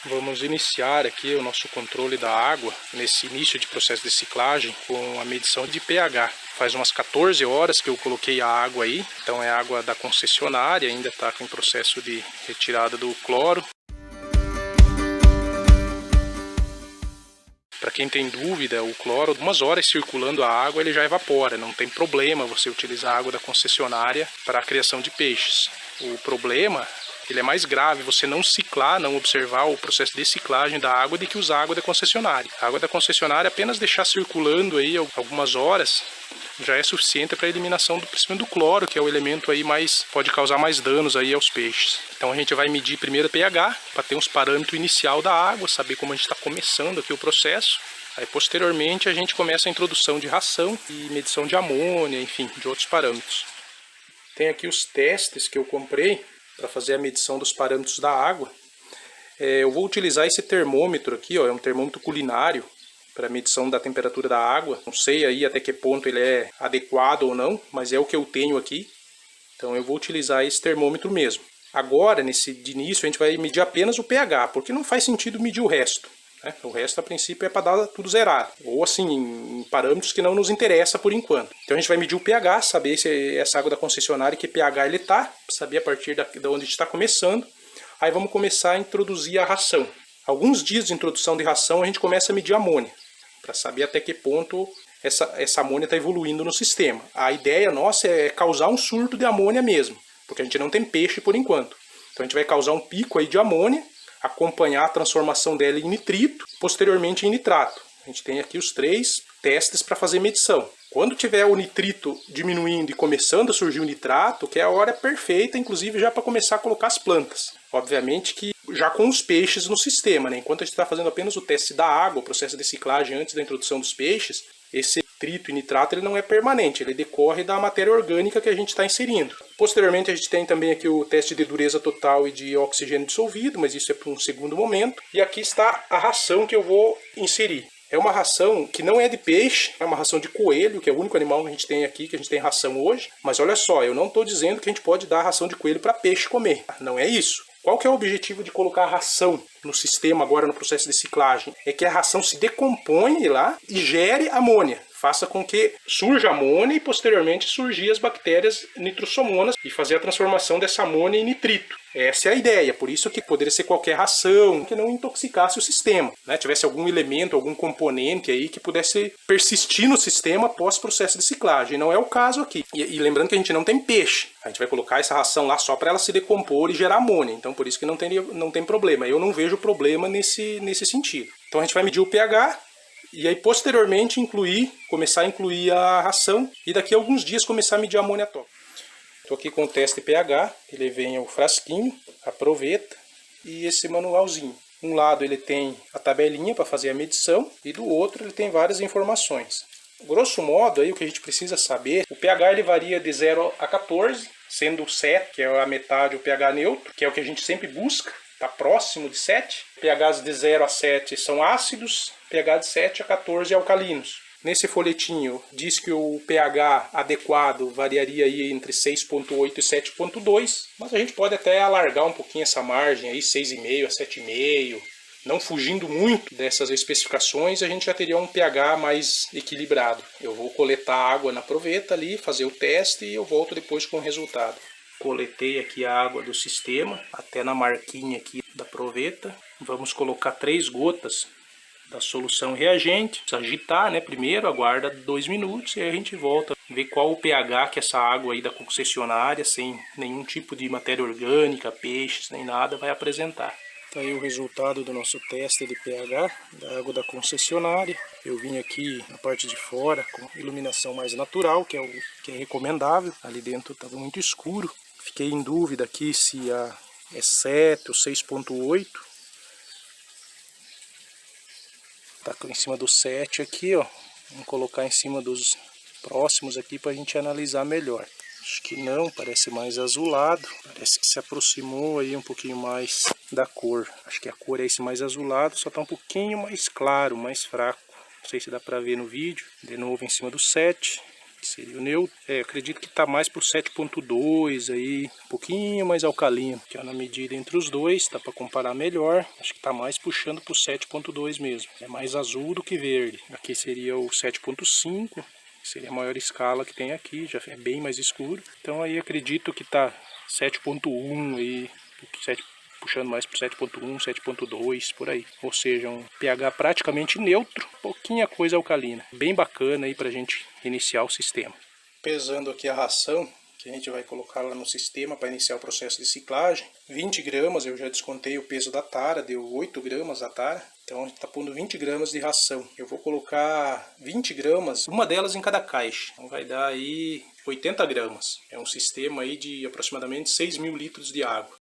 Vamos iniciar aqui o nosso controle da água nesse início de processo de ciclagem com a medição de pH. Faz umas 14 horas que eu coloquei a água aí, então é água da concessionária, ainda está em processo de retirada do cloro. Para quem tem dúvida, o cloro, algumas horas circulando a água, ele já evapora. Não tem problema você utilizar a água da concessionária para a criação de peixes. O problema, ele é mais grave, você não ciclar, não observar o processo de ciclagem da água do que usar a água da concessionária. A água da concessionária, apenas deixar circulando aí algumas horas, já é suficiente para a eliminação principalmente do cloro, que é o elemento aí pode causar mais danos aí aos peixes. Então a gente vai medir primeiro o pH, para ter uns parâmetros inicial da água, saber como a gente está começando aqui o processo. Aí posteriormente a gente começa a introdução de ração e medição de amônia, enfim, de outros parâmetros. Tem aqui os testes que eu comprei para fazer a medição dos parâmetros da água. Eu vou utilizar esse termômetro aqui, ó, é um termômetro culinário para medição da temperatura da água. Não sei aí até que ponto ele é adequado ou não, mas é o que eu tenho aqui. Então eu vou utilizar esse termômetro mesmo. Agora, de início, a gente vai medir apenas o pH, porque não faz sentido medir o resto. O resto, a princípio, é para dar tudo zerado. Ou assim, em parâmetros que não nos interessa por enquanto. Então a gente vai medir o pH, saber se essa água da concessionária, que pH ele está, saber a partir de onde a gente está começando. Aí vamos começar a introduzir a ração. Alguns dias de introdução de ração a gente começa a medir a amônia, para saber até que ponto essa amônia está evoluindo no sistema. A ideia nossa é causar um surto de amônia mesmo, porque a gente não tem peixe por enquanto. Então a gente vai causar um pico aí de amônia, acompanhar a transformação dela em nitrito, posteriormente em nitrato. A gente tem aqui os 3 testes para fazer medição. Quando tiver o nitrito diminuindo e começando a surgir o nitrato, que é a hora perfeita, inclusive já para começar a colocar as plantas. Obviamente que já com os peixes no sistema, né? Enquanto a gente está fazendo apenas o teste da água, o processo de ciclagem antes da introdução dos peixes, esse nitrito e nitrato ele não é permanente, ele decorre da matéria orgânica que a gente está inserindo. Posteriormente a gente tem também aqui o teste de dureza total e de oxigênio dissolvido, mas isso é para um segundo momento. E aqui está a ração que eu vou inserir. É uma ração que não é de peixe, é uma ração de coelho, que é o único animal que a gente tem aqui, que a gente tem ração hoje. Mas olha só, eu não estou dizendo que a gente pode dar ração de coelho para peixe comer. Não é isso. Qual que é o objetivo de colocar a ração no sistema agora no processo de ciclagem? É que a ração se decomponha lá e gere amônia. Faça com que surja amônia e posteriormente surgir as bactérias nitrossomonas e fazer a transformação dessa amônia em nitrito. Essa é a ideia, por isso que poderia ser qualquer ração que não intoxicasse o sistema, né? Tivesse algum elemento, algum componente aí que pudesse persistir no sistema após o processo de ciclagem. Não é o caso aqui. E lembrando que a gente não tem peixe. A gente vai colocar essa ração lá só para ela se decompor e gerar amônia. Então por isso que não tem problema. Eu não vejo problema nesse sentido. Então a gente vai medir o pH. E aí, posteriormente, começar a incluir a ração e daqui a alguns dias começar a medir a amônia tóxica. Estou aqui com o teste pH, ele vem o frasquinho, a proveta e esse manualzinho. Um lado ele tem a tabelinha para fazer a medição e do outro ele tem várias informações. Grosso modo, aí, o que a gente precisa saber, o pH ele varia de 0 a 14, sendo o 7, que é a metade, o pH neutro, que é o que a gente sempre busca. Está próximo de 7. pHs de 0 a 7 são ácidos, pH de 7 a 14 alcalinos. Nesse folhetinho diz que o pH adequado variaria aí entre 6,8 e 7,2, mas a gente pode até alargar um pouquinho essa margem aí, 6,5 a 7,5, não fugindo muito dessas especificações, a gente já teria um pH mais equilibrado. Eu vou coletar água na proveta ali, fazer o teste e eu volto depois com o resultado. Coletei aqui a água do sistema, até na marquinha aqui da proveta. Vamos colocar 3 gotas da solução reagente. Agitar, né, primeiro, aguarda 2 minutos e aí a gente volta. Ver qual o pH que essa água aí da concessionária, sem nenhum tipo de matéria orgânica, peixes, nem nada, vai apresentar. Tá aí o resultado do nosso teste de pH da água da concessionária. Eu vim aqui na parte de fora com iluminação mais natural, que é recomendável. Ali dentro estava muito escuro. Fiquei em dúvida aqui se é 7 ou 6,8. Tá em cima do 7 aqui, ó. Vamos colocar em cima dos próximos aqui para a gente analisar melhor. Acho que não, parece mais azulado. Parece que se aproximou aí um pouquinho mais da cor. Acho que a cor é esse mais azulado, só tá um pouquinho mais claro, mais fraco. Não sei se dá para ver no vídeo. De novo em cima do 7. que seria o neutro. Eu acredito que está mais para o 7.2 aí, um pouquinho mais alcalino. Que é na medida entre os dois, dá para comparar melhor. Acho que está mais puxando para o 7.2 mesmo. É mais azul do que verde. Aqui seria o 7.5, que seria a maior escala que tem aqui, já é bem mais escuro. Então aí acredito que está 7.1 aí, puxando mais para 7.1, 7.2, por aí. Ou seja, um pH praticamente neutro, pouquinha coisa alcalina. Bem bacana aí para a gente iniciar o sistema. Pesando aqui a ração que a gente vai colocar lá no sistema para iniciar o processo de ciclagem. 20 gramas, eu já descontei o peso da tara, deu 8 gramas a tara. Então a gente está pondo 20 gramas de ração. Eu vou colocar 20 gramas, uma delas em cada caixa. Então vai dar aí 80 gramas. É um sistema aí de aproximadamente 6.000 litros de água.